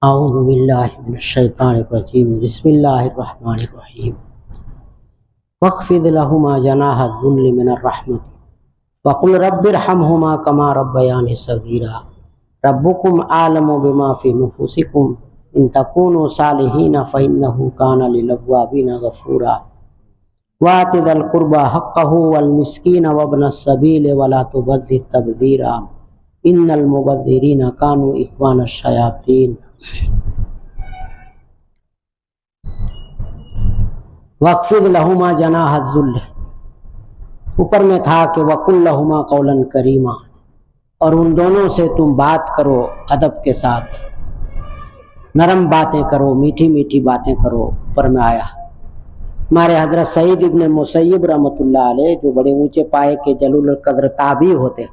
اعوذ باللہ من الشیطان الرجیم بسم اللہ الرحمن الرحیم واخفض لهما جناح الذل من الرحمۃ وقل رب ارحمهما كما ربياني صغيرا ربكم اعلم بما في نفوسكم ان تكونوا صالحين فانه كان للأوابين غفورا وآت ذا القربى حقه والمسكين وابن السبيل ولا تبذر تبذيرا ان المبذرين كانوا اخوان الشياطين وَاخْفِضْ لَهُمَا جَنَاحَ الذُّلِّ، اوپر میں تھا کہ وَقُلْ لَهُمَا قَوْلًا كَرِيمًا، اور ان دونوں سے تم بات کرو ادب کے ساتھ، نرم باتیں کرو، میٹھی میٹھی باتیں کرو۔ اوپر میں آیا ہمارے حضرت سعید ابن مسیب رحمۃ اللہ علیہ جو بڑے اونچے پائے کے جلیل القدر تابعی ہوتے،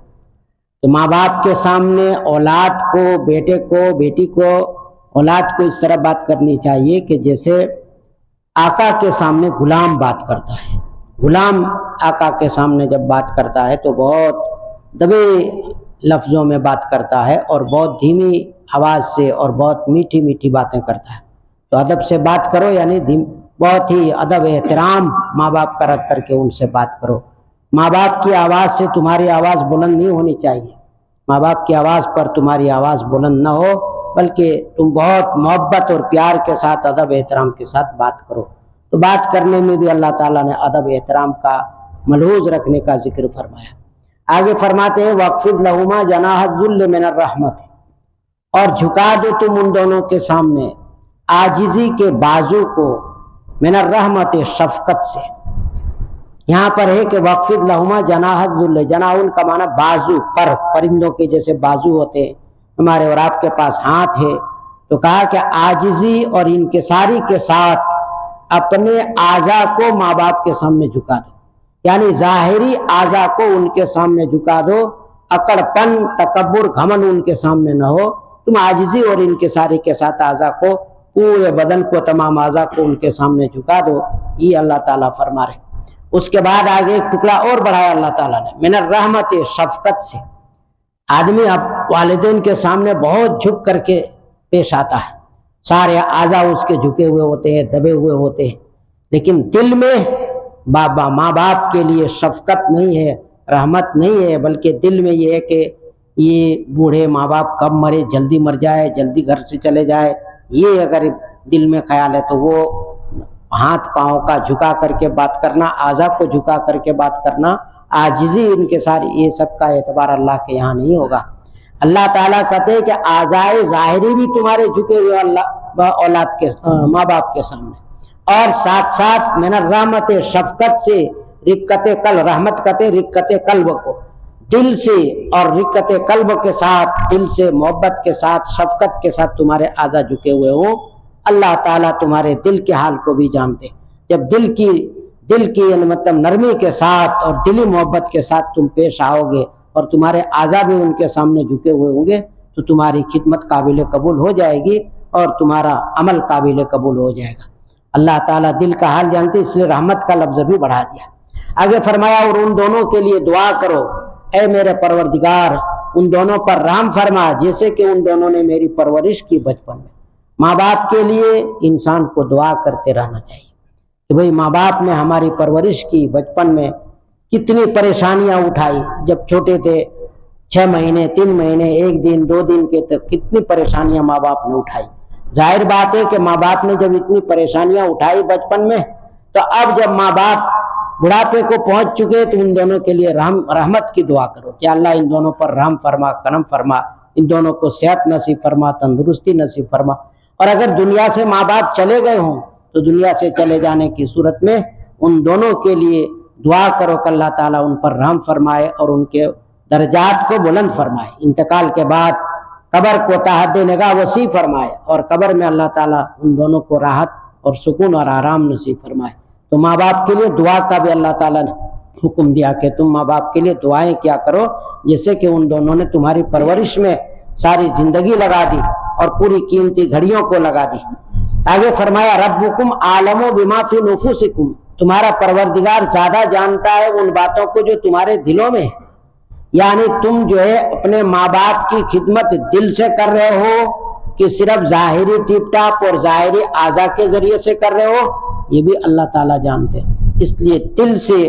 تو ماں باپ کے سامنے اولاد کو، بیٹے کو، بیٹی کو، اولاد کو اس طرح بات کرنی چاہیے کہ جیسے آقا کے سامنے غلام بات کرتا ہے۔ غلام آقا کے سامنے جب بات کرتا ہے تو بہت دبے لفظوں میں بات کرتا ہے اور بہت دھیمی آواز سے اور بہت میٹھی میٹھی باتیں کرتا ہے۔ تو ادب سے بات کرو، یعنی بہت ہی ادب احترام ماں باپ کا رکھ کر کے ان سے بات کرو۔ ماں باپ کی آواز سے تمہاری آواز بلند نہیں ہونی چاہیے، ماں باپ کی آواز پر تمہاری آواز بلند نہ ہو، بلکہ تم بہت محبت اور پیار کے ساتھ ادب احترام کے ساتھ بات کرو۔ تو بات کرنے میں بھی اللہ تعالیٰ نے ادب احترام کا ملحوظ رکھنے کا ذکر فرمایا۔ آگے فرماتے ہیں وَاخْفِضْ لَهُمَا جَنَاحَ الذُّلِّ مِنَ الرَّحْمَةِ، اور جھکا دو تم ان دونوں کے سامنے عاجزی کے بازو کو، من الرحمت شفقت سے۔ یہاں پر ہے کہ وَاخْفِضْ لَهُمَا جَنَاحَ الذُّلِّ، جناح کا معنی بازو، پر، پرندوں کے جیسے بازو ہوتے ہیں ہمارے اور آپ کے پاس ہاتھ ہے، تو کہا کہ عاجزی اور انکساری کے ساتھ اپنے اعضاء کو ماں باپ کے سامنے جھکا دو، یعنی ظاہری اعضاء کو ان کے سامنے جھکا دو، اکڑ پن، تکبر، گھمنڈ ان کے سامنے نہ ہو، تم عاجزی اور انکساری کے ساتھ اعضاء کو، پورے بدن کو، تمام اعضاء کو ان کے سامنے جھکا دو، یہ اللہ تعالیٰ فرما رہے۔ اس کے بعد آگے ایک ٹکڑا اور بڑھایا اللہ تعالیٰ نے، من الرحمت شفقت سے۔ آدمی اب والدین کے سامنے بہت جھک کر کے پیش آتا ہے، سارے اعضاء اس کے جھکے ہوئے ہوتے ہیں، دبے ہوئے ہوتے ہیں، لیکن دل میں ماں باپ کے لیے شفقت نہیں ہے، رحمت نہیں ہے، بلکہ دل میں یہ ہے کہ یہ بوڑھے ماں باپ کب مرے، جلدی مر جائے، جلدی گھر سے چلے جائے، یہ اگر دل میں خیال ہے تو وہ ہاتھ پاؤں کا جھکا کر کے بات کرنا، اعضاء کو جھکا کر کے بات کرنا، عاجزی ان کے ساتھ، یہ سب کا اعتبار اللہ کے یہاں نہیں ہوگا۔ اللہ تعالیٰ کہتے ہیں کہ اعضاء ظاہری بھی تمہارے جھکے ہوئے اولاد کے، ماں باپ کے سامنے، اور ساتھ ساتھ من الرحمت شفقت سے، رقت قلب، رحمت کہتے ہیں رقت قلب کو، دل سے، اور رقت قلب کے ساتھ، دل سے محبت کے ساتھ، شفقت کے ساتھ تمہارے اعضاء جھکے ہوئے ہوں۔ اللہ تعالیٰ تمہارے دل کے حال کو بھی جانتے، جب دل کی یعنی مطلب نرمی کے ساتھ اور دلی محبت کے ساتھ تم پیش آؤ گے اور تمہارے اعضاء بھی ان کے سامنے جھکے ہوئے ہوں گے تو تمہاری خدمت قابل قبول ہو جائے گی اور تمہارا عمل قابل قبول ہو جائے گا۔ اللہ تعالیٰ دل کا حال جانتے، اس لیے رحمت کا لفظ بھی بڑھا دیا۔ آگے فرمایا اور ان دونوں کے لیے دعا کرو، اے میرے پروردگار ان دونوں پر رحم فرما جیسے کہ ان دونوں نے میری پرورش کی بچپن میں۔ ماں باپ کے لیے انسان کو دعا کرتے رہنا چاہیے کہ بھئی ماں باپ نے ہماری پرورش کی، بچپن میں کتنی پریشانیاں اٹھائی، جب چھوٹے تھے 6 مہینے، 3 مہینے، 1 دن، 2 دن کے تک کتنی پریشانیاں ماں باپ نے اٹھائی۔ ظاہر بات ہے کہ ماں باپ نے جب اتنی پریشانیاں اٹھائی بچپن میں، تو اب جب ماں باپ بڑھاپے کو پہنچ چکے تو ان دونوں کے لیے رحمت کی دعا کرو کہ اللہ ان دونوں پر رحم فرما، کرم فرما، ان دونوں کو صحت نصیب فرما، تندرستی نصیب فرما۔ اور اگر دنیا سے ماں باپ چلے گئے ہوں تو دنیا سے چلے جانے کی صورت میں ان دونوں کے لیے دعا کرو کہ اللہ تعالیٰ ان پر رحم فرمائے اور ان کے درجات کو بلند فرمائے، انتقال کے بعد قبر کو تحت نگاہ وسیع فرمائے، اور قبر میں اللہ تعالیٰ ان دونوں کو راحت اور سکون اور آرام نصیب فرمائے۔ تو ماں باپ کے لیے دعا کا بھی اللہ تعالیٰ نے حکم دیا کہ تم ماں باپ کے لیے دعائیں کیا کرو، جیسے کہ ان دونوں نے تمہاری پرورش میں ساری زندگی لگا دی اور پوری قیمتی گھڑیوں کو لگا دی۔ آگے فرمایا ربکم اعلم بما فی نفوسکم، تمہارا پروردگار زیادہ جانتا ہے ان باتوں کو جو تمہارے دلوں میں ہے، یعنی تم جو ہے اپنے ماں باپ کی خدمت دل سے کر رہے ہو کہ صرف ظاہری ٹیپ ٹاپ اور ظاہری اعضاء کے ذریعے سے کر رہے ہو، یہ بھی اللہ تعالیٰ جانتے ہیں۔ اس لیے دل سے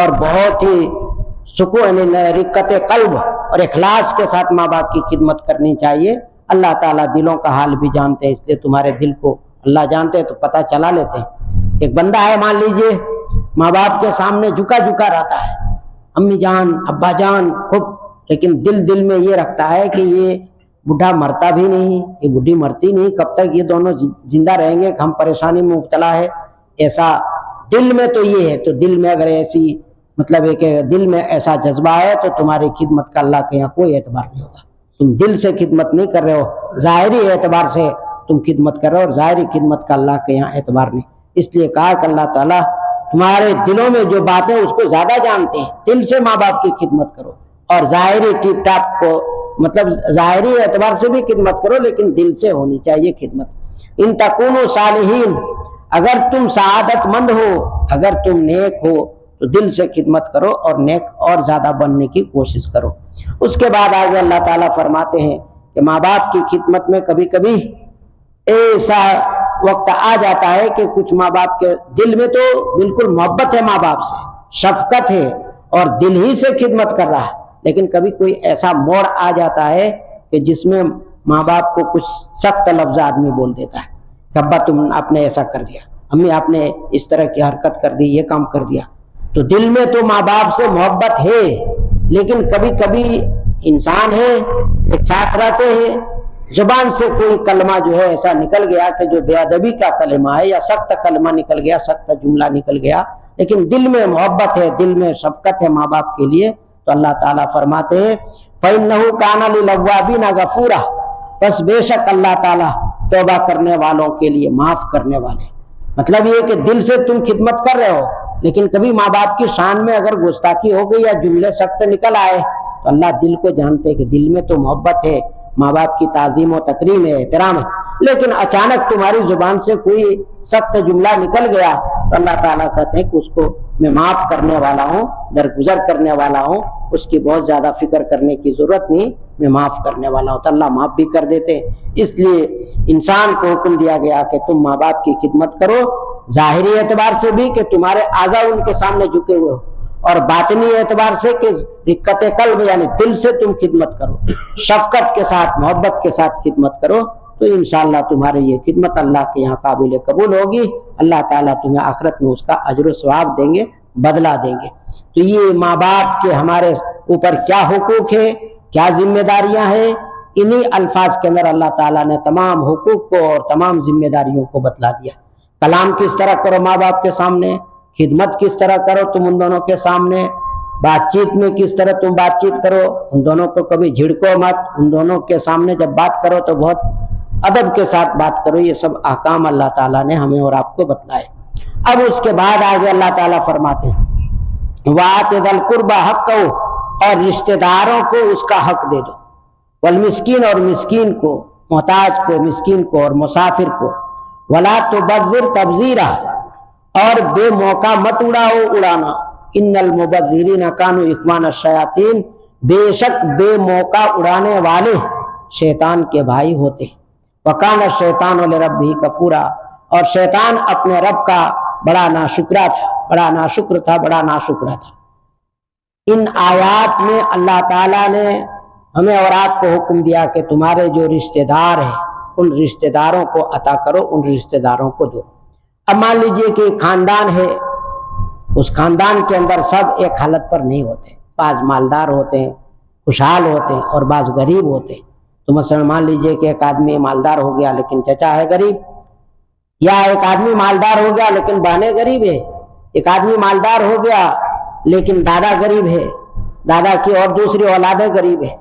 اور بہت ہی سکون رقت قلب اور اخلاص کے ساتھ ماں باپ کی خدمت کرنی چاہیے۔ اللہ تعالیٰ دلوں کا حال بھی جانتے ہیں، اس لیے تمہارے دل کو اللہ جانتے ہیں تو پتہ چلا لیتے ہیں۔ ایک بندہ ہے مان لیجئے ماں باپ کے سامنے جھکا جھکا رہتا ہے، امی جان ابا جان خوب، لیکن دل میں یہ رکھتا ہے کہ یہ بڈھا مرتا بھی نہیں، یہ بڈھی مرتی نہیں، کب تک یہ دونوں زندہ رہیں گے، ہم پریشانی میں مبتلا ہے، ایسا دل میں تو یہ ہے۔ تو دل میں اگر ایسی مطلب ہے کہ دل میں ایسا جذبہ ہے تو تمہاری خدمت کا اللہ کے یہاں کوئی اعتبار نہیں ہوگا۔ تم دل سے خدمت نہیں کر رہے ہو، ظاہری اعتبار سے تم خدمت کر رہے ہو، اور ظاہری خدمت کا اللہ کے یہاں اعتبار نہیں۔ اس لیے کہا کہ اللہ تعالیٰ تمہارے دلوں میں جو باتیں اس کو زیادہ جانتے ہیں، دل سے ماں باپ کی خدمت کرو، اور ظاہری ٹیپ ٹاپ کو مطلب ظاہری اعتبار سے بھی خدمت کرو، لیکن دل سے ہونی چاہیے خدمت۔ ان تکونوا صالحین، اگر تم سعادت مند ہو، اگر تم نیک ہو تو دل سے خدمت کرو اور نیک اور زیادہ بننے کی کوشش کرو۔ اس کے بعد آگے اللہ تعالیٰ فرماتے ہیں کہ ماں باپ کی خدمت میں کبھی کبھی ایسا وقت آ جاتا ہے کہ کچھ ماں باپ کے دل میں تو بالکل محبت ہے ماں باپ سے، شفقت ہے اور دل ہی سے خدمت کر رہا ہے، لیکن کبھی کوئی ایسا موڑ آ جاتا ہے کہ جس میں ماں باپ کو کچھ سخت لفظ آدمی بول دیتا ہے کہ ابا تم آپ نے ایسا کر دیا، امی آپ نے اس طرح کی حرکت کر دی، یہ کام کر دیا۔ تو دل میں تو ماں باپ سے محبت ہے، لیکن کبھی کبھی انسان ہے، ایک ساتھ رہتے ہیں، زبان سے کوئی کلمہ جو ہے ایسا نکل گیا کہ جو بے ادبی کا کلمہ ہے، یا سخت کلمہ نکل گیا، سخت جملہ نکل گیا، لیکن دل میں محبت ہے، دل میں شفقت ہے ماں باپ کے لیے، تو اللہ تعالیٰ فرماتے ہیں فَإِنَّهُ كَانَ لِلْأَوَّابِينَ غَفُورًا، بس بے شک اللہ تعالیٰ توبہ کرنے والوں کے لیے معاف کرنے والے۔ مطلب یہ کہ دل سے تم خدمت کر رہے ہو، لیکن کبھی ماں باپ کی شان میں اگر گستاخی ہو گئی یا جملے سخت نکل آئے تو اللہ دل کو جانتے کہ دل میں تو محبت ہے، ماں باپ کی تعظیم و تکریم ہے، احترام ہے، لیکن اچانک تمہاری زبان سے کوئی سخت جملہ نکل گیا تو اللہ تعالیٰ کہتے ہیں کہ اس کو میں معاف کرنے والا ہوں، درگزر کرنے والا ہوں، اس کی بہت زیادہ فکر کرنے کی ضرورت نہیں، میں معاف کرنے والا ہوں۔ تو اللہ معاف بھی کر دیتے ہیں۔ اس لیے انسان کو حکم دیا گیا کہ تم ماں باپ کی خدمت کرو، ظاہری اعتبار سے بھی کہ تمہارے اعضاء ان کے سامنے جھکے ہوئے ہو، اور باطنی اعتبار سے کہ رقت قلب یعنی دل سے تم خدمت کرو، شفقت کے ساتھ محبت کے ساتھ خدمت کرو، تو انشاءاللہ تمہاری یہ خدمت اللہ کے یہاں قابل قبول ہوگی، اللہ تعالیٰ تمہیں آخرت میں اس کا اجر و ثواب دیں گے، بدلہ دیں گے۔ تو یہ ماں باپ کے ہمارے اوپر کیا حقوق ہے، کیا ذمہ داریاں ہیں، انہی الفاظ کے اندر اللہ تعالیٰ نے تمام حقوق کو اور تمام ذمہ داریوں کو بتلا دیا۔ کلام کس طرح کرو ماں باپ کے سامنے، خدمت کس طرح کرو تم ان دونوں کے سامنے، بات چیت میں کس طرح تم بات چیت کرو، ان دونوں کو کبھی جھڑکو مت، ان دونوں کے سامنے جب بات کرو تو بہت ادب کے ساتھ بات کرو۔ یہ سب احکام اللہ تعالیٰ نے ہمیں اور آپ کو بتلائے۔ اب اس کے بعد آگے اللہ تعالیٰ فرماتے ہیں وَآتِ ذَا الْقُرْبَى حَقَّهُ، اور رشتہ داروں کو اس کا حق دے دو، والمسکین، اور مسکین کو، محتاج کو، مسکین کو اور مسافر کو، وَلَا تُبَذِّرْ تَبْذِيرًا، اور بے موقع مت اڑاؤ اڑانا، ان المبذرین کانوا اخوان الشیاطین، بے شک بے موقع اڑانے والے شیطان کے بھائی ہوتے ہیں، وَكَانَ الشَّيْطَانُ لِرَبِّهِ كَفُورًا، اور شیطان اپنے رب کا بڑا ناشکرا تھا، بڑا ناشکر تھا، بڑا ناشکرا تھا۔ ان آیات میں اللہ تعالیٰ نے ہمیں اور آپ کو حکم دیا کہ تمہارے جو رشتہ دار ہیں ان رشتہ داروں کو عطا کرو، ان رشتہ داروں کو دو۔ اب مان لیجئے کہ خاندان ہے، اس خاندان کے اندر سب ایک حالت پر نہیں ہوتے، بعض مالدار ہوتے ہیں، خوشحال ہوتے ہیں، اور بعض غریب ہوتے ہیں۔ تو مثلا مان لیجئے کہ ایک آدمی مالدار ہو گیا لیکن چچا ہے غریب، یا ایک آدمی مالدار ہو گیا لیکن بہنیں غریب ہے، ایک آدمی مالدار ہو گیا لیکن دادا غریب ہے، دادا کی اور دوسری اولادیں غریب ہے۔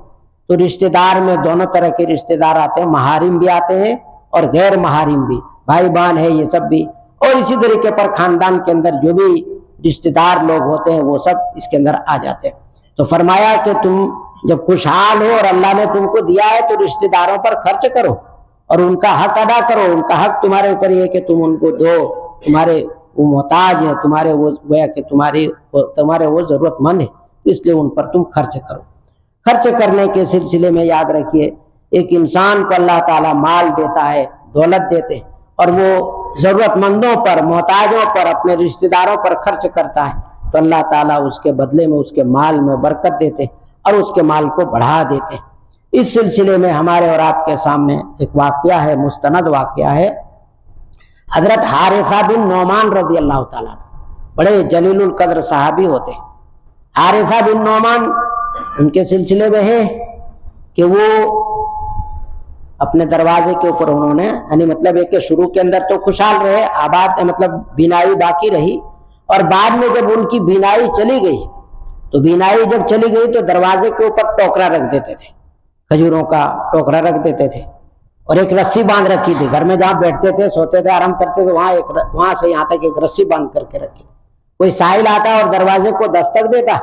تو رشتہ دار میں دونوں طرح کے رشتہ دار آتے ہیں، محارم بھی آتے ہیں اور غیر محارم بھی، بھائی بہن ہے یہ سب بھی، اور اسی طریقے پر خاندان کے اندر جو بھی رشتہ دار لوگ ہوتے ہیں وہ سب اس کے اندر آ جاتے ہیں۔ تو فرمایا کہ تم جب خوشحال ہو اور اللہ نے تم کو دیا ہے تو رشتہ داروں پر خرچ کرو اور ان کا حق ادا کرو، ان کا حق تمہارے اوپر یہ کہ تم ان کو دو، تمہارے وہ محتاج ہیں، تمہارے وہ گویا کہ تمہارے وہ ضرورت مند ہے، اس لیے ان پر تم خرچ کرو۔ خرچ کرنے کے سلسلے میں یاد رکھیے ایک انسان کو اللہ تعالیٰ مال دیتا ہے، دولت دیتے، اور وہ ضرورت مندوں پر، محتاجوں پر، اپنے رشتہ داروں پر خرچ کرتا ہے، تو اللہ تعالیٰ اس کے بدلے میں اس کے مال میں برکت دیتے اور اس کے مال کو بڑھا دیتے۔ اس سلسلے میں ہمارے اور آپ کے سامنے ایک واقعہ ہے، مستند واقعہ ہے۔ حضرت حارثہ بن نعمان رضی اللہ تعالیٰ بڑے جلیل القدر صحابی ہوتے۔ حارثہ بن نعمان ان کے سلسلے میں ہے کہ وہ اپنے دروازے کے اوپر انہوں نے، یعنی مطلب ہے کہ شروع کے اندر تو خوشحال رہے، آباد، مطلب بینائی باقی رہی، اور بعد میں جب ان کی بینائی چلی گئی تو بینائی جب چلی گئی تو دروازے کے اوپر ٹوکرا رکھ دیتے تھے، کھجوروں کا ٹوکرا رکھ دیتے تھے، اور ایک رسی باندھ رکھی تھی۔ گھر میں جہاں بیٹھتے تھے، سوتے تھے، آرام کرتے تھے، وہاں سے یہاں تک ایک رسی باندھ کر کے رکھی۔ کوئی سائل آتا اور دروازے کو دستک دیتا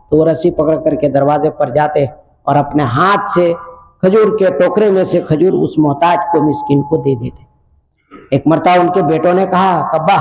تو وہ رسی پکڑ کر کے دروازے پر جاتے اور اپنے ہاتھ سے کھجور کے ٹوکرے میں سے کھجور اس محتاج کو، مسکین کو دے دیتے۔ ایک مرتبہ ان کے بیٹوں نے کہا، کبا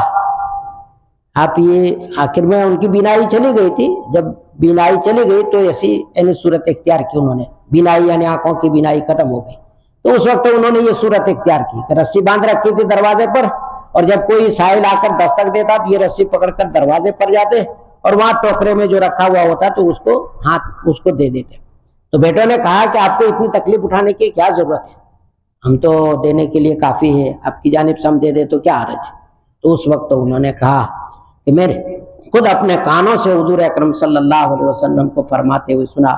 آپ یہ، آخر میں ان کی بینائی چلی گئی تھی، جب بینائی چلی گئی تو ایسی یعنی صورت اختیار کی انہوں نے، بینائی یعنی آنکھوں کی بینائی ختم ہو گئی، تو اس وقت انہوں نے یہ صورت اختیار کی کہ رسی باندھ رکھی تھی دروازے پر، اور جب کوئی سائل آ کر دستک دیتا تو یہ رسی پکڑ کر دروازے پر جاتے اور وہاں ٹوکرے میں جو رکھا ہوا ہوتا تو اس کو ہاتھ اس کو دے دیتے۔ تو بیٹوں نے کہا کہ آپ کو اتنی تکلیف اٹھانے کی کیا ضرورت ہے، ہم تو دینے کے لیے کافی ہے، آپ کی جانب سے ہم دے دیں تو کیا حرج ہے۔ تو اس وقت انہوں نے کہا کہ میں خود اپنے کانوں سے حضور اکرم صلی اللہ علیہ وسلم کو فرماتے ہوئے سنا،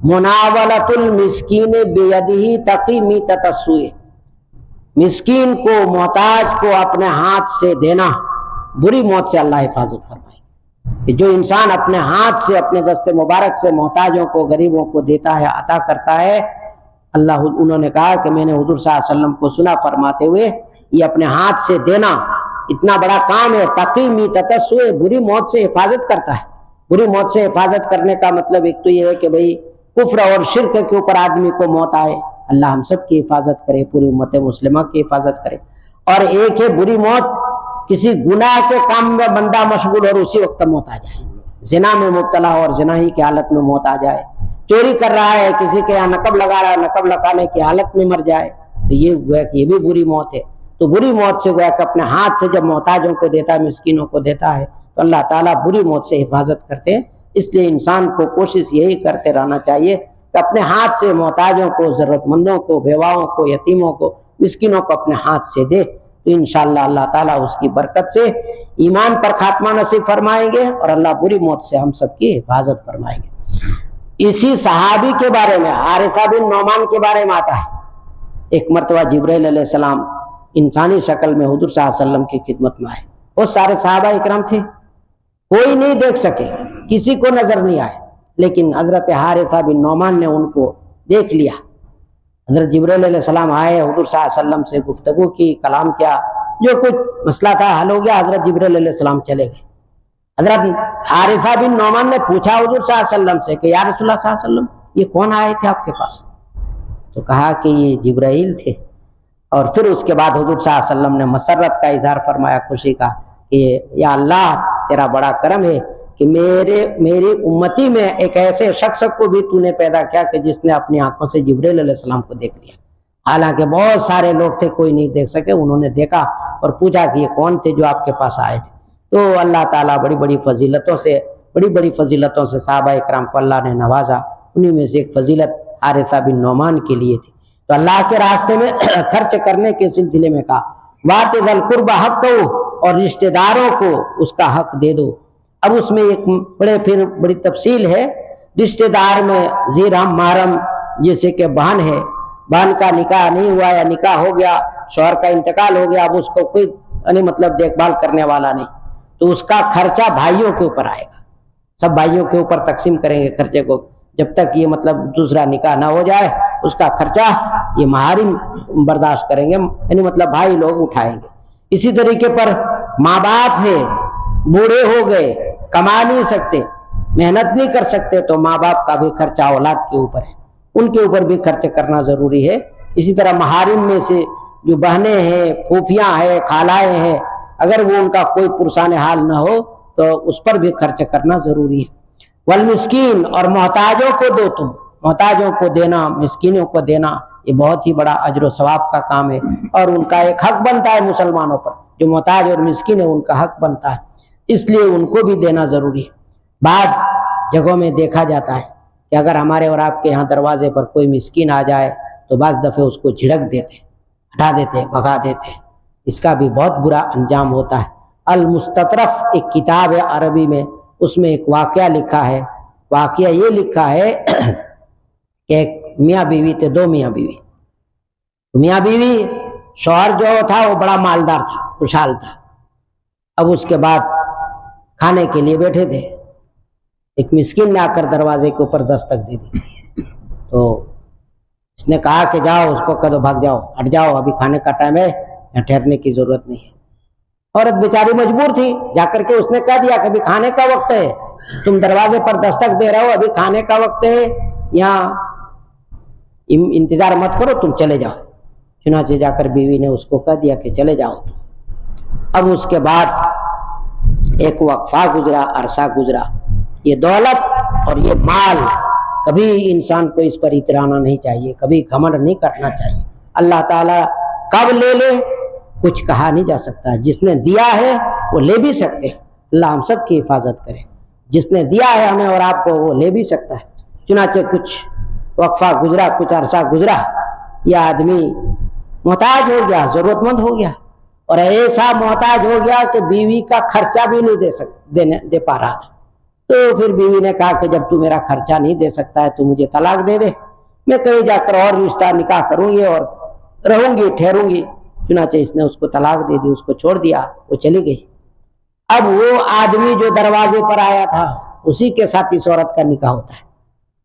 مناولۃ المسکین بیدہ تقی میتۃ السوء، مسکین کو، محتاج کو اپنے ہاتھ سے دینا بری موت سے اللہ حفاظت فرمائے گا۔ کہ جو انسان اپنے ہاتھ سے، اپنے دست مبارک سے محتاجوں کو، غریبوں کو دیتا ہے، عطا کرتا ہے، اللہ، انہوں نے کہا کہ میں نے حضور صلی اللہ علیہ وسلم کو سنا فرماتے ہوئے، یہ اپنے ہاتھ سے دینا اتنا بڑا کام ہے، تقی میتۃ السوء، بری موت سے حفاظت کرتا ہے۔ بری موت سے حفاظت کرنے کا مطلب ایک تو یہ ہے کہ بھئی کفر اور شرک کے اوپر آدمی کو موت آئے، اللہ ہم سب کی حفاظت کرے، پوری امت مسلمہ کی حفاظت کرے، اور ایک ہے بری موت، کسی گناہ کے کام میں بندہ مشغول اور اسی وقت موت آ جائے، زنا میں مبتلا ہو اور زنا ہی کی حالت میں موت آ جائے، چوری کر رہا ہے، کسی کے یہاں نقب لگا رہا ہے، نقب لگانے کی حالت میں مر جائے، تو یہ گویا کہ یہ بھی بری موت ہے۔ تو بری موت سے گویا کہ اپنے ہاتھ سے جب محتاجوں کو دیتا ہے، مسکینوں کو دیتا ہے، تو اللہ تعالیٰ بری موت سے حفاظت کرتے ہیں۔ اس لیے انسان کو کوشش یہی کرتے رہنا چاہیے کہ اپنے ہاتھ سے محتاجوں کو، ضرورت مندوں کو، بیواؤں کو، یتیموں کو، مسکینوں کو اپنے ہاتھ سے دے، تو انشاءاللہ اللہ تعالیٰ اس کی برکت سے ایمان پر خاتمہ نصیب فرمائیں گے اور اللہ بری موت سے ہم سب کی حفاظت فرمائیں گے۔ اسی صحابی کے بارے میں، حارثہ بن نعمان کے بارے میں آتا ہے، ایک مرتبہ جبرائیل علیہ السلام انسانی شکل میں حضور صلی اللہ علیہ وسلم کی خدمت میں آئے۔ بہت سارے صحابہ اکرام تھے، کوئی نہیں دیکھ سکے، کسی کو نظر نہیں آئے، لیکن حضرت حارثہ بن نعمان نے ان کو دیکھ لیا۔ حضرت جبرائیل علیہ السلام آئے، حضور صلی اللہ علیہ وسلم سے گفتگو کی، کلام کیا، جو کچھ مسئلہ تھا حل ہو گیا، حضرت جبرائیل علیہ السلام چلے گئے۔ حضرت حارثہ بن نعمان نے پوچھا حضور صلی اللہ علیہ وسلم سے کہ یا رسول اللہ صلی اللہ علیہ وسلم، یہ کون آئے تھے آپ کے پاس؟ تو کہا کہ یہ جبرائیل تھے۔ اور پھر اس کے بعد حضور صلی اللہ علیہ وسلم نے مسرت کا اظہار فرمایا، خوشی کا، کہ یا اللہ تیرا بڑا کرم ہے کہ میری امتی میں ایک ایسے شخص کو بھی تو نے پیدا کیا کہ جس نے اپنی آنکھوں سے جبرائیل علیہ السلام کو دیکھ لیا۔ حالانکہ بہت سارے لوگ تھے، کوئی نہیں دیکھ سکے، انہوں نے دیکھا اور پوچھا کہ یہ کون تھے جو آپ کے پاس آئے تھے۔ تو اللہ تعالیٰ بڑی بڑی فضیلتوں سے صحابہ اکرام کو اللہ نے نوازا، انہی میں سے ایک فضیلت حارثہ بن نعمان کے لیے تھی۔ تو اللہ کے راستے میں خرچ کرنے کے سلسلے میں کہا وَآتِ ذَا الْقُرْبَى حَقَّهُ، اور رشتہ داروں کو اس کا حق دے دو۔ اب اس میں ایک بڑی تفصیل ہے، رشتہ دار میں ذی رحم محرم، جیسے کہ بہن ہے، بہن کا نکاح نہیں ہوا یا نکاح ہو گیا، شوہر کا انتقال ہو گیا، اب اس کو کوئی مطلب دیکھ بھال کرنے والا نہیں، تو اس کا خرچہ بھائیوں کے اوپر آئے گا، سب بھائیوں کے اوپر تقسیم کریں گے خرچے کو، جب تک یہ مطلب دوسرا نکاح نہ ہو جائے اس کا خرچہ یہ محارم برداشت کریں گے، یعنی مطلب بھائی لوگ اٹھائیں گے۔ اسی طریقے پر ماں باپ ہے، بوڑھے ہو گئے، کما نہیں سکتے، محنت نہیں کر سکتے، تو ماں باپ کا بھی خرچہ اولاد کے اوپر ہے، ان کے اوپر بھی خرچ کرنا ضروری ہے۔ اسی طرح محارم میں سے جو بہنیں ہیں، پھوپھیاں ہیں، خالائیں ہیں، اگر وہ ان کا کوئی پرسان حال نہ ہو تو اس پر بھی خرچ کرنا ضروری ہے۔ والمسکین، اور محتاجوں کو دو، تم محتاجوں کو دینا، مسکینوں کو دینا، یہ بہت ہی بڑا اجر و ثواب کا کام ہے، اور ان کا ایک حق بنتا ہے مسلمانوں پر، جو محتاج اور مسکین ہے ان کا حق بنتا ہے، اس لیے ان کو بھی دینا ضروری ہے۔ بعض جگہوں میں دیکھا جاتا ہے کہ اگر ہمارے اور آپ کے یہاں دروازے پر کوئی مسکین آ جائے تو بعض دفعے اس کو جھڑک دیتے، ہٹا دیتے، بھگا دیتے، اس کا بھی بہت برا انجام ہوتا ہے۔ المستطرف ایک کتاب ہے عربی میں، اس میں ایک واقعہ لکھا ہے۔ واقعہ یہ لکھا ہے کہ ایک میاں بیوی تھے، دو میاں بیوی۔ میاں بیوی، شوہر جو تھا وہ بڑا مالدار تھا، خوشحال تھا۔ اب اس کے بعد کھانے کے لیے بیٹھے تھے، ایک مسکین نے آ کر دروازے کے اوپر دستک دے دی، تو اس نے کہا کہ جاؤ اس کو کہہ دو بھاگ جاؤ، ہٹ جاؤ، ابھی کھانے کا ٹائم ہے، یہاں ٹھہرنے کی ضرورت نہیں ہے۔ عورت بیچاری مجبور تھی، جا کر کے اس نے کہہ دیا کہ ابھی کھانے کا وقت ہے، تم دروازے پر دستک دے رہے ہو، ابھی کھانے کا وقت ہے، یہاں انتظار مت کرو، تم چلے جاؤ۔ چنانچہ جا کر بیوی نے اس کو کہہ دیا کہ چلے جاؤ تم۔ اب اس کے بعد ایک وقفہ گزرا، عرصہ گزرا۔ یہ دولت اور یہ مال کبھی انسان کو اس پر اترانا نہیں چاہیے، کبھی گھمنڈ نہیں کرنا چاہیے۔ اللہ تعالیٰ کب لے لے کچھ کہا نہیں جا سکتا، جس نے دیا ہے وہ لے بھی سکتے ہیں۔ اللہ ہم سب کی حفاظت کرے، جس نے دیا ہے ہمیں اور آپ کو وہ لے بھی سکتا ہے۔ چنانچہ کچھ وقفہ گزرا، کچھ عرصہ گزرا، یہ آدمی محتاج ہو گیا، ضرورت مند ہو گیا، اور ایسا محتاج ہو گیا کہ بیوی کا خرچہ بھی نہیں دے پا رہا تھا۔ تو پھر بیوی نے کہا کہ جب تو میرا خرچہ نہیں دے سکتا ہے تو مجھے طلاق دے دے، میں کہیں جا کر اور رشتہ نکاح کروں گی اور رہوں گی، ٹھہروں گی۔ چنانچہ اس نے اس کو طلاق دے دی، اس کو چھوڑ دیا، وہ چلی گئی۔ اب وہ آدمی جو دروازے پر آیا تھا اسی کے ساتھ اس عورت کا نکاح ہوتا ہے۔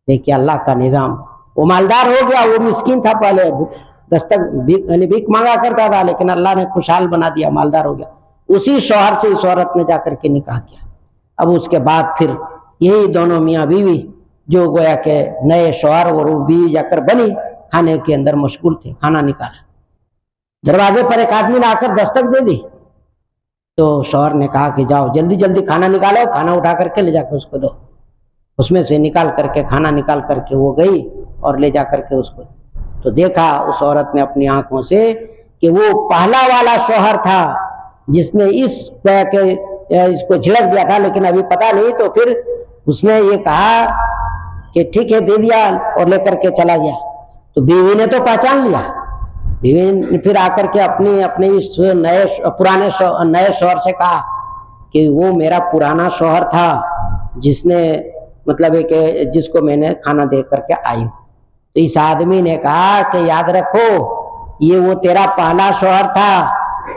دیکھیے اللہ کا نظام، وہ مالدار ہو گیا، وہ مسکین تھا، پہلے یعنی بھیک مانگا کرتا تھا، لیکن اللہ نے خوشحال بنا دیا، مالدار ہو گیا۔ اسی شوہر سے اس عورت نے جا کر کے نکاح کیا۔ اب اس کے بعد پھر یہی دونوں میاں بیوی جو گویا کہ نئے شوہر اور بیوی جا کر بنی، کھانے کے اندر مشغول تھے، کھانا نکالا۔ دروازے پر ایک آدمی نے آ کر دستک دے دی، تو شوہر نے کہا کہ جاؤ جلدی جلدی کھانا نکالو، کھانا اٹھا کر کے لے جا کے اس کو دو۔ اس میں سے نکال کر کے کھانا نکال کر کے وہ گئی اور لے جا کر کے اس کو، تو دیکھا اس عورت نے اپنی آنکھوں سے کہ وہ پہلا والا شوہر تھا جس نے اس کو جھڑک دیا تھا، لیکن ابھی پتہ نہیں، تو پھر اس نے یہ کہا کہ ٹھیک ہے دے دیا، اور لے کر کے چلا گیا۔ تو بیوی نے تو پہچان لیا، بیوی نے پھر آ کر کے اپنے اس نئے شوہر سے کہا کہ وہ میرا پرانا شوہر تھا، جس نے مطلب ہے کہ جس کو میں نے کھانا دے کر کے آئی ہوں۔ تو اس آدمی نے کہا کہ یاد رکھو یہ وہ تیرا پہلا شوہر تھا،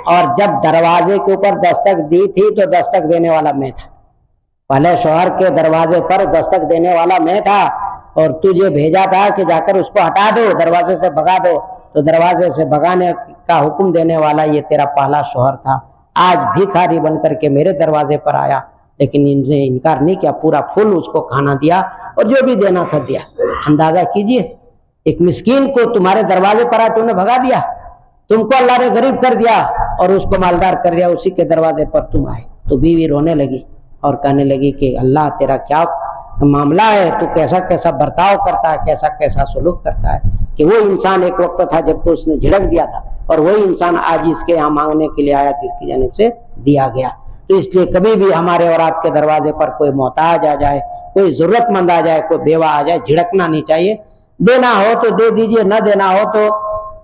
اور جب دروازے کے اوپر دستک دی تھی تو دستک دینے والا میں تھا، پہلے شوہر کے دروازے پر دستک دینے والا میں تھا، اور تجھے بھیجا تھا کہ جا کر اس کو ہٹا دو، دروازے سے بھگا دو، تو دروازے سے بھگانے کا حکم دینے والا یہ تیرا پہلا شوہر تھا۔ آج بھیکھاری بن کر کے میرے دروازے پر آیا، لیکن ان نے انکار نہیں کیا، پورا پھول اس کو کھانا دیا اور جو بھی دینا تھا دیا۔ اندازہ کیجئے، ایک مسکین کو تمہارے دروازے پر آیا تم نے بھگا دیا، تم کو اللہ نے غریب کر دیا اور اس کو مالدار کر دیا، اسی کے دروازے پر تم آئے۔ تو بیوی رونے لگی اور کہنے لگی کہ اللہ تیرا کیا معاملہ ہے، تو کیسا کیسا برتاؤ کرتا ہے، کیسا کیسا سلوک کرتا ہے، کہ وہ انسان ایک وقت تھا جب کہ اس نے جھڑک دیا تھا، اور وہی انسان آج اس کے یہاں مانگنے کے لیے آیا تو اس کی جانب سے دیا گیا۔ تو اس لیے کبھی بھی ہمارے اور آپ کے دروازے پر کوئی محتاج آ جائے، کوئی ضرورت مند آ جائے، کوئی بیوہ آ جائے، جھڑکنا نہیں چاہیے۔ دینا ہو تو دے دیجئے، نہ دینا ہو تو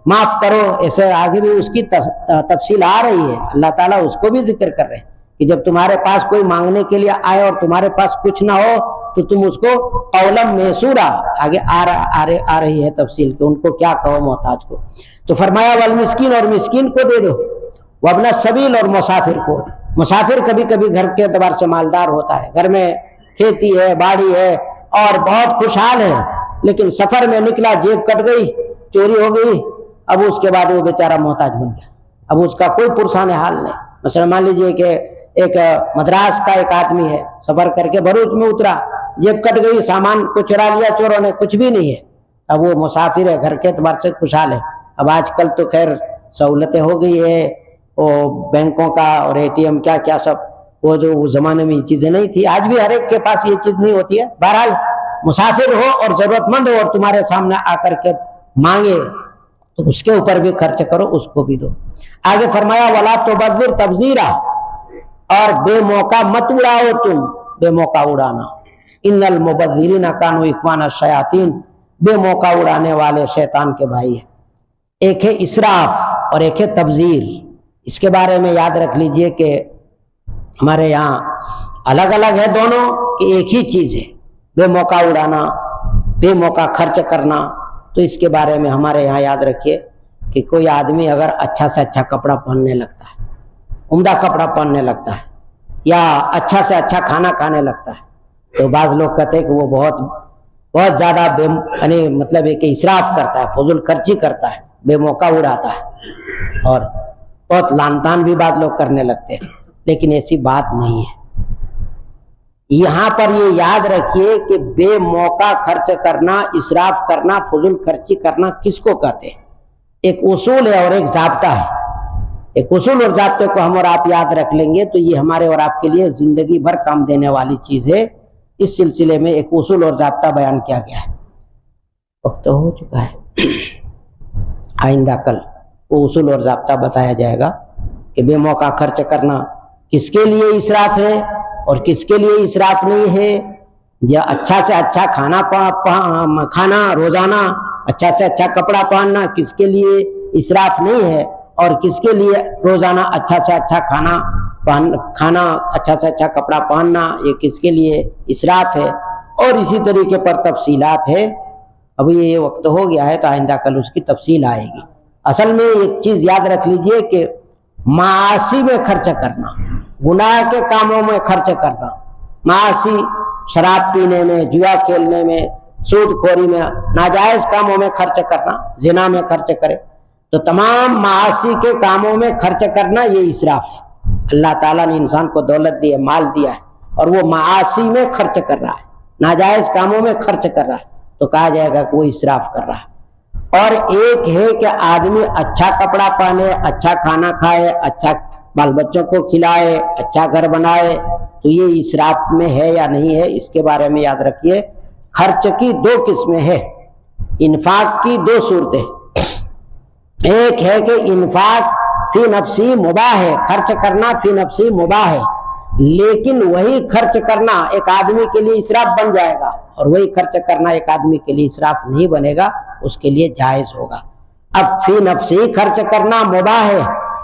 معاف کرو۔ ایسے آگے بھی اس کی تفصیل آ رہی ہے، اللہ تعالیٰ اس کو بھی ذکر کر رہے ہیں کہ جب تمہارے پاس کوئی مانگنے کے لیے آئے اور تمہارے پاس کچھ نہ ہو تو تم اس کو قولا میسورا، آگے آ رہی ہے تفصیل کہ ان کو کیا کہو محتاج کو۔ تو فرمایا والمسکین، اور مسکین کو دے دو، وابن السبیل، اور مسافر کو۔ مسافر کبھی کبھی گھر کے اعتبار سے مالدار ہوتا ہے، گھر میں کھیتی ہے، باڑی ہے اور بہت خوشحال ہے، لیکن سفر میں نکلا، جیب کٹ گئی، چوری ہو گئی، اب اس کے بعد وہ بیچارہ محتاج بن گیا، اب اس کا کوئی پرسان حال نہیں۔ مثلا مان لیجئے کہ ایک مدراس کا ایک آدمی ہے، سفر کر کے بھروچ میں اترا، جیب کٹ گئی، سامان کو چرا لیا چوروں نے، کچھ بھی نہیں ہے، اب وہ مسافر ہے، گھر کے اعتبار سے خوشحال ہے۔ اب آج کل تو خیر سہولتیں ہو گئی ہے، وہ بینکوں کا اور اے ٹی ایم کیا کیا سب، وہ جو اس زمانے میں یہ چیزیں نہیں تھی، آج بھی ہر ایک کے پاس یہ چیز نہیں ہوتی ہے۔ بہرحال مسافر ہو اور ضرورت مند ہو اور تمہارے سامنے آ کر کے مانگے تو اس کے اوپر بھی خرچ کرو، اس کو بھی دو۔ آگے فرمایا ولا تبذر تبذیرا، اور بے موقع مت اڑاؤ تم، بے موقع اڑانا۔ ان المبذرین کانوا اخوان الشیاطین، بے موقع اڑانے والے شیطان کے بھائی ہیں۔ ایک ہے اسراف اور ایک ہے تبذیر۔ اس کے بارے میں یاد رکھ لیجئے کہ ہمارے یہاں الگ الگ ہے دونوں کہ ایک ہی چیز ہے، بے موقع اڑانا، بے موقع خرچ کرنا۔ تو اس کے بارے میں ہمارے یہاں یاد رکھیے کہ کوئی آدمی اگر اچھا سے اچھا کپڑا پہننے لگتا ہے، عمدہ کپڑا پہننے لگتا ہے، یا اچھا سے اچھا کھانا کھانے لگتا ہے، تو بعض لوگ کہتے ہیں کہ وہ بہت زیادہ یعنی مطلب ہے کہ اسراف کرتا ہے، فضول خرچی کرتا ہے، بے موقع اڑاتا ہے، اور بہت لان تان بھی بعض لوگ کرنے لگتے ہیں۔ لیکن ایسی بات نہیں ہے۔ یہاں پر یہ یاد رکھیے کہ بے موقع خرچ کرنا، اسراف کرنا، فضول خرچی کرنا کس کو کہتے ہیں؟ ایک اصول ہے اور ایک ضابطہ ہے۔ ایک اصول اور ضابطے کو ہم اور آپ یاد رکھ لیں گے تو یہ ہمارے اور آپ کے لیے زندگی بھر کام دینے والی چیز ہے۔ اس سلسلے میں ایک اصول اور ضابطہ بیان کیا گیا ہے۔ وقت ہو چکا ہے، آئندہ کل وہ اصول اور ضابطہ بتایا جائے گا کہ بے موقع خرچ کرنا کس کے لیے اسراف ہے اور کس کے لیے اسراف نہیں ہے، یا اچھا سے اچھا کھانا روزانہ، اچھا سے اچھا کپڑا پہننا کس کے لیے اسراف نہیں ہے، اور کس کے لیے روزانہ اچھا سے اچھا کھانا اچھا سے اچھا کپڑا پہننا یہ کس کے لیے اسراف ہے، اور اسی طریقے پر تفصیلات ہے۔ ابھی یہ وقت ہو گیا ہے تو آئندہ کل اس کی تفصیل آئے گی۔ اصل میں ایک چیز یاد رکھ لیجئے کہ معاصی میں خرچ کرنا، گناہ کے کاموں میں خرچ کرنا، معاصی شراب پینے میں، جوا کھیلنے میں، سود خوری میں، ناجائز کاموں میں خرچ کرنا، زنا میں خرچ کرے، تو تمام معاصی کے کاموں میں خرچ کرنا یہ اسراف ہے۔ اللہ تعالیٰ نے انسان کو دولت دی ہے، مال دیا ہے، اور وہ معاصی میں خرچ کر رہا ہے، ناجائز کاموں میں خرچ کر رہا ہے، تو کہا جائے گا کہ وہ اسراف کر رہا ہے۔ اور ایک ہے کہ آدمی اچھا کپڑا پہنے، اچھا کھانا کھائے، اچھا بال بچوں کو کھلائے، اچھا گھر بنائے، تو یہ اسراف میں ہے یا نہیں ہے، اس کے بارے میں یاد رکھیے۔ خرچ کی دو قسمیں ہیں، انفاق کی دو صورتیں۔ ایک ہے کہ انفاق فی نفسی مباح ہے، خرچ کرنا فی نفسی مباح ہے، لیکن وہی خرچ کرنا ایک آدمی کے لیے اسراف بن جائے گا، اور وہی خرچ کرنا ایک آدمی کے لیے اسراف نہیں بنے گا، اس کے لیے جائز ہوگا۔ اب فی نفسی خرچ کرنا مباح ہے،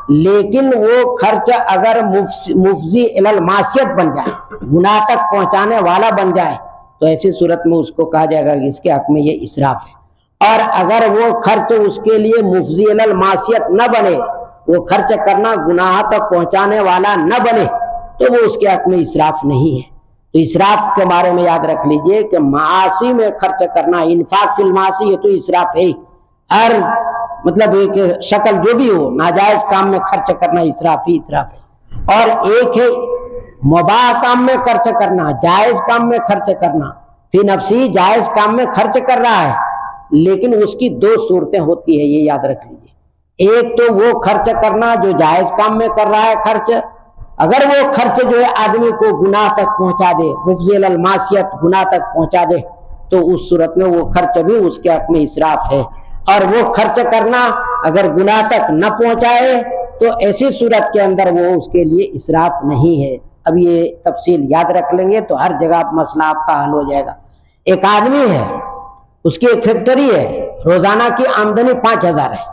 لیکن وہ خرچ اگر مفضی الی المعصیت بن جائے، گناہ تک پہنچانے والا بن جائے، تو ایسی صورت میں اس کو کہا جائے گا کہ اس کے حق میں یہ اسراف ہے۔ اور اگر وہ خرچ اس کے لیے مفضی الی المعصیت نہ بنے، وہ خرچ کرنا گناہ تک پہنچانے والا نہ بنے، تو وہ اس کے حق میں اسراف نہیں ہے۔ تو اسراف کے بارے میں یاد رکھ لیجئے کہ معاصی میں خرچ کرنا، انفاق فی المعاصی، یہ تو اسراف ہے، ہر مطلب ہے کہ شکل جو بھی ہو، ناجائز کام میں خرچ کرنا اسراف ہی اسراف ہے۔ اور ایک ہے مباح کام میں خرچ کرنا، جائز کام میں خرچ کرنا، فی نفسی جائز کام میں خرچ کر رہا ہے، لیکن اس کی دو صورتیں ہوتی ہیں، یہ یاد رکھ لیجئے۔ ایک تو وہ خرچ کرنا جو جائز کام میں کر رہا ہے خرچ، اگر وہ خرچ جو ہے آدمی کو گناہ تک پہنچا دے، مفضی الی المعصیت گناہ تک پہنچا دے، تو اس صورت میں وہ خرچ بھی اس کے حق میں اسراف ہے۔ اور وہ خرچ کرنا اگر گناہ تک نہ پہنچائے تو ایسی صورت کے اندر وہ اس کے لیے اسراف نہیں ہے۔ اب یہ تفصیل یاد رکھ لیں گے تو ہر جگہ مسئلہ آپ کا حل ہو جائے گا۔ ایک آدمی ہے، اس کی ایک فیکٹری ہے، روزانہ کی آمدنی 5000 ہے،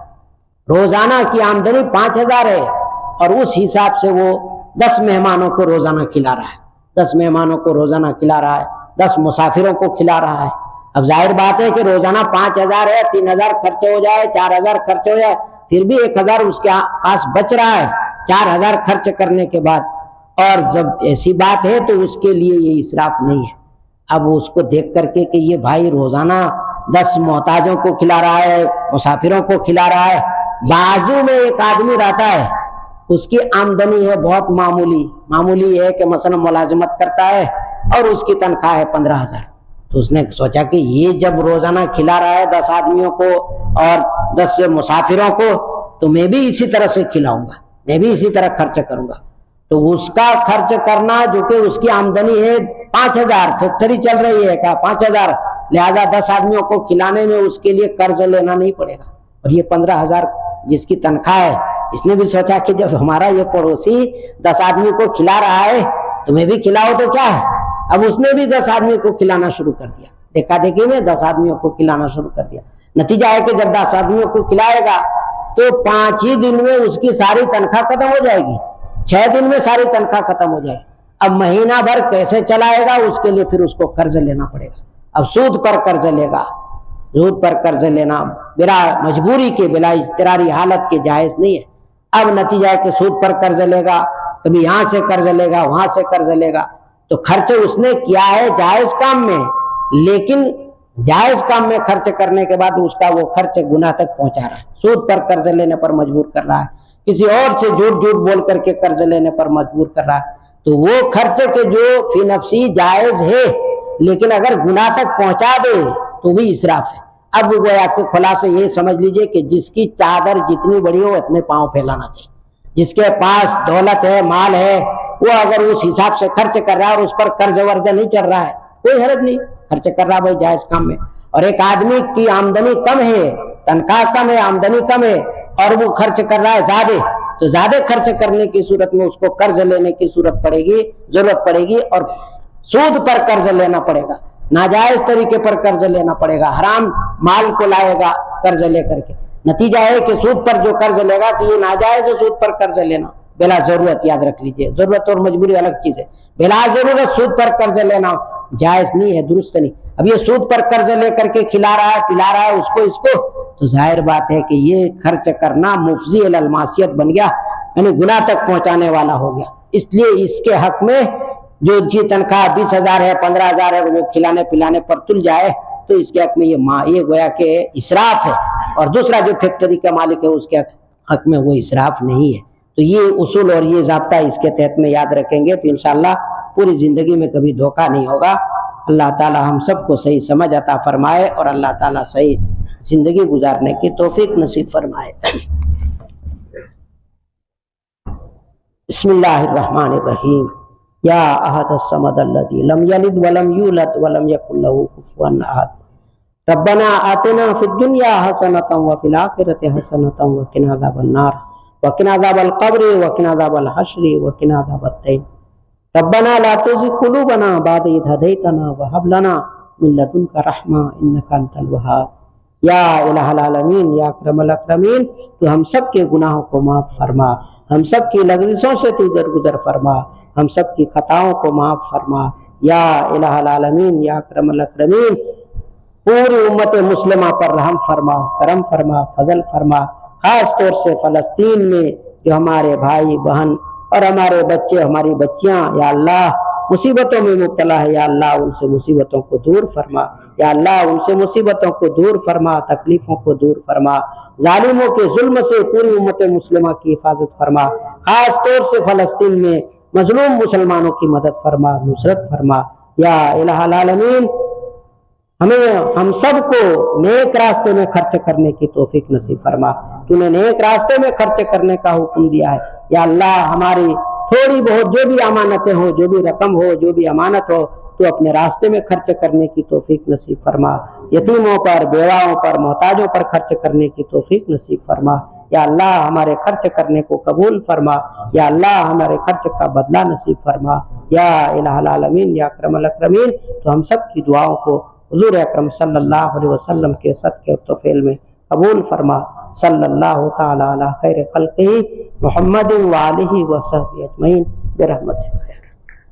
روزانہ کی آمدنی 5000 ہے، اور اس حساب سے وہ 10 مہمانوں کو روزانہ کھلا رہا ہے، 10 مہمانوں کو روزانہ کھلا رہا ہے، 10 مسافروں کو کھلا رہا ہے۔ اب ظاہر بات ہے کہ روزانہ 5000 ہے، 3000 خرچ ہو جائے، 4000 خرچ ہو جائے، پھر بھی 1000 اس کے پاس بچ رہا ہے 4000 خرچ کرنے کے بعد، اور جب ایسی بات ہے تو اس کے لیے یہ اسراف نہیں ہے۔ اب اس کو دیکھ کر کے کہ یہ بھائی روزانہ 10 محتاجوں کو کھلا رہا ہے، مسافروں کو کھلا رہا ہے، بازو میں ایک آدمی رہتا ہے، اس کی آمدنی ہے بہت معمولی ہے کہ مثلا ملازمت کرتا ہے اور اس کی تنخواہ ہے 15000، تو اس نے سوچا کہ یہ جب روزانہ کھلا رہا ہے 10 آدمیوں کو اور 10 مسافروں کو، تو میں بھی اسی طرح سے کھلاؤں گا، میں بھی اسی طرح خرچ کروں گا۔ تو اس کا خرچ کرنا جو کہ اس کی آمدنی ہے 5000، فیکٹری چل رہی ہے، کہا 5000، لہذا 10 آدمیوں کو کھلانے میں اس کے لیے قرض لینا نہیں پڑے گا۔ اور یہ 15,000 جس کی تنخواہ ہے، اس نے بھی سوچا کہ جب ہمارا یہ پڑوسی 10 آدمی کو کھلا رہا ہے تمہیں بھی کھلاؤ تو کیا ہے، اب اس نے بھی 10 آدمی کو کھلانا شروع کر دیا، دیکھا دیکھی میں 10 آدمیوں کو کھلانا شروع کر دیا۔ نتیجہ ہے کہ جب 10 آدمیوں کو کھلائے گا تو 5 ہی دن میں اس کی ساری تنخواہ ختم ہو جائے گی، 6 دن میں ساری تنخواہ ختم ہو جائے گی۔ اب مہینہ بھر کیسے چلائے گا، اس کے لیے پھر اس کو قرض لینا پڑے گا۔ اب سود پر قرض لے گا، سود پر قرض لینا بلا مجبوری کے، بلا اضطراری حالت کے جائز نہیں ہے۔ اب نتیجہ ہے کہ سود پر قرض لے گا، کبھی یہاں سے قرض لے گا، وہاں سے قرض لے گا، تو خرچ اس نے کیا ہے جائز کام میں، لیکن جائز کام میں خرچ کرنے کے بعد اس کا وہ خرچ گناہ تک پہنچا رہا ہے، سود پر قرض لینے پر مجبور کر رہا ہے، کسی اور سے جھوٹ بول کر کے قرض لینے پر مجبور کر رہا ہے، تو وہ خرچ کے جو فی نفسی جائز ہے لیکن اگر گناہ تک پہنچا دے تو بھی اسراف ہے۔ اب گویا کہ خلاصہ یہ سمجھ لیجئے کہ جس کی چادر جتنی بڑی ہو اتنے پاؤں پھیلانا چاہیے، جس کے پاس دولت ہے، مال ہے، وہ اگر اس حساب سے خرچ کر رہا ہے اور اس پر قرض ورض نہیں چل رہا ہے کوئی حرج نہیں، خرچ کر رہا بھائی جائز کام میں۔ اور ایک آدمی کی آمدنی کم ہے، تنخواہ کم ہے، آمدنی کم ہے، اور وہ خرچ کر رہا ہے زیادہ، تو زیادہ خرچ کرنے کی صورت میں اس کو قرض لینے کی ضرورت پڑے گی اور سود پر قرض لینا پڑے گا، ناجائز طریقے پر قرض لینا پڑے گا، حرام مال کو لائے گا قرض لے کر کے۔ نتیجہ ہے کہ سود پر جو قرض لے گا تو یہ ناجائز ہے سود پر قرض لینا بلا ضرورت، یاد رکھ لیجئے، ضرورت اور مجبوری الگ چیز ہے، بلا ضرورت سود پر قرض لینا جائز نہیں ہے، درست نہیں۔ اب یہ سود پر قرض لے کر کے کھلا رہا ہے، پلا رہا ہے اس کو، تو ظاہر بات ہے کہ یہ خرچ کرنا مفضی الی المعصیت بن گیا، یعنی گناہ تک پہنچانے والا ہو گیا۔ اس لیے اس کے حق میں جو جی تنخواہ 20,000 ہے، 15,000 ہے، وہ کھلانے پلانے پر تل جائے تو اس کے حق میں یہ گویا کہ اسراف ہے، اور دوسرا جو فیکٹری کا مالک ہے اس کے حق میں وہ اسراف نہیں ہے۔ تو یہ اصول اور یہ ضابطہ اس کے تحت میں یاد رکھیں گے تو انشاءاللہ پوری زندگی میں کبھی دھوکہ نہیں ہوگا۔ اللہ تعالی ہم سب کو صحیح سمجھ عطا فرمائے اور اللہ تعالی صحیح زندگی گزارنے کی توفیق نصیب فرمائے۔ بسم اللہ الرحمن الرحیم۔ یا احد الصمد الذی لم یلد ولم یولد ولم یکن له کفوا احد۔ ربنا آتنا فی الدنیا حسنۃ وفی الآخرۃ حسنۃ وقنا عذاب النار وقنا عذاب القبر وقنا عذاب الحشر وقنا عذاب الدین۔ ربنا لا تزغ قلوبنا بعد اذ هديتنا وهب لنا من لدنك رحمة انك انت الوهاب۔ یا الہ العالمین، یا اکرم الاکرمین، تو ہم سب کے گناہوں کو معاف فرما، ہم سب کی لغزشوں سے تو درگزر فرما، ہم سب کی خطاؤں کو معاف فرما۔ یا الہ العالمین، یا اکرم الاکرمین، پوری امت مسلمہ پر رحم فرما، کرم فرما، فضل فرما، خاص طور سے فلسطین میں جو ہمارے بھائی بہن اور ہمارے بچے، ہماری بچیاں یا اللہ مصیبتوں میں مبتلا ہے، یا اللہ ان سے مصیبتوں کو دور فرما، یا اللہ ان سے مصیبتوں کو دور فرما، تکلیفوں کو دور فرما، ظالموں کے ظلم سے پوری امت مسلمہ کی حفاظت فرما، خاص طور سے فلسطین میں مظلوم مسلمانوں کی مدد فرما، نصرت فرما۔ یا الہ العالمین، ہم سب کو نیک راستے میں خرچ کرنے کی توفیق نصیب فرما، تو نے نیک راستے میں خرچ کرنے کا حکم دیا ہے۔ یا اللہ ہماری تھوڑی بہت جو بھی امانتیں ہو، جو بھی رقم ہو، جو بھی امانت ہو، تو اپنے راستے میں خرچ کرنے کی توفیق نصیب فرما، یتیموں پر، بیواؤں پر، محتاجوں پر خرچ کرنے کی توفیق نصیب فرما۔ یا اللہ ہمارے خرچ کرنے کو قبول فرما، یا اللہ ہمارے خرچ کا بدلہ نصیب فرما۔ یا الہ العالمین، یا اکرم الاکرمین، تو ہم سب کی دعاؤں کو حضور اکرم صلی اللہ علیہ وسلم کے صدقے اور توفیل میں قبول فرما۔ صلی اللہ تعالی علی خیر خلقہ محمد وآلہ وصحبہ اجمعین برحمتک۔